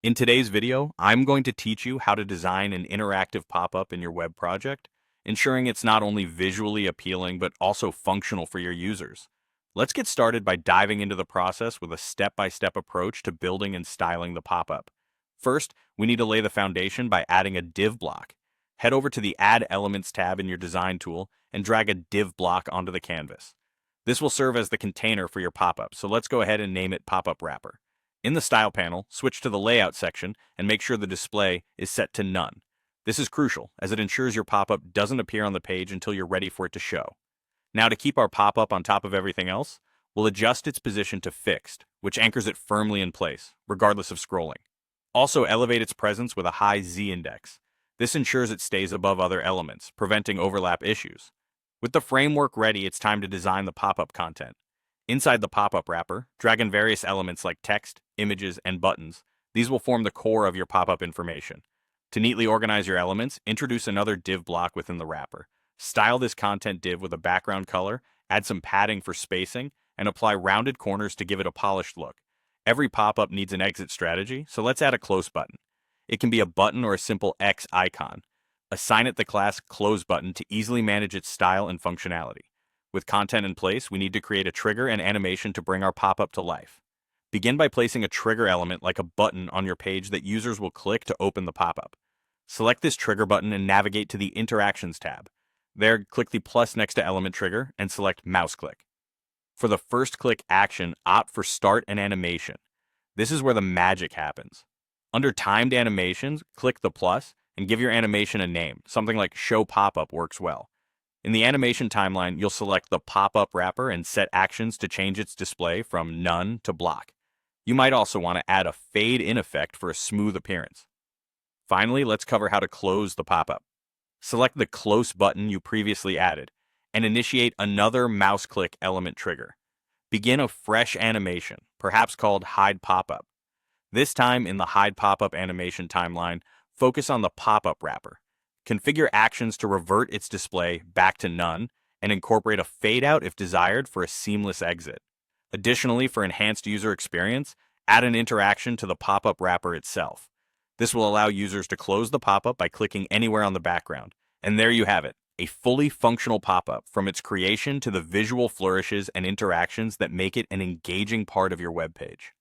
In today's video, I'm going to teach you how to design an interactive pop-up in your web project, ensuring it's not only visually appealing but also functional for your users. Let's get started by diving into the process with a step-by-step approach to building and styling the pop-up. First, we need to lay the foundation by adding a div block. Head over to the Add Elements tab in your design tool and drag a div block onto the canvas. This will serve as the container for your pop-up, so let's go ahead and name it Pop-up Wrapper. In the Style panel, switch to the Layout section and make sure the display is set to None. This is crucial, as it ensures your pop-up doesn't appear on the page until you're ready for it to show. Now, to keep our pop-up on top of everything else, we'll adjust its position to Fixed, which anchors it firmly in place, regardless of scrolling. Also, elevate its presence with a high Z-index. This ensures it stays above other elements, preventing overlap issues. With the framework ready, it's time to design the pop-up content. Inside the pop-up wrapper, drag in various elements like text, images, and buttons. These will form the core of your pop-up information. To neatly organize your elements, introduce another div block within the wrapper. Style this content div with a background color, add some padding for spacing, and apply rounded corners to give it a polished look. Every pop-up needs an exit strategy, so let's add a close button. It can be a button or a simple X icon. Assign it the class Close button to easily manage its style and functionality. With content in place, we need to create a trigger and animation to bring our pop-up to life. Begin by placing a trigger element like a button on your page that users will click to open the pop-up. Select this trigger button and navigate to the Interactions tab. There, click the plus next to element trigger and select mouse click. For the first click action, opt for Start an Animation. This is where the magic happens. Under Timed Animations, click the plus and give your animation a name. Something like Show Pop-up works well. In the animation timeline, you'll select the pop-up wrapper and set actions to change its display from None to Block. You might also want to add a fade-in effect for a smooth appearance. Finally, let's cover how to close the pop-up. Select the Close button you previously added and initiate another mouse click element trigger. Begin a fresh animation, perhaps called Hide Pop-up. This time in the Hide Pop-up animation timeline, focus on the pop-up wrapper. Configure actions to revert its display back to None and incorporate a fade out if desired for a seamless exit. Additionally, for enhanced user experience, add an interaction to the pop-up wrapper itself. This will allow users to close the pop-up by clicking anywhere on the background. And there you have it, a fully functional pop-up from its creation to the visual flourishes and interactions that make it an engaging part of your web page.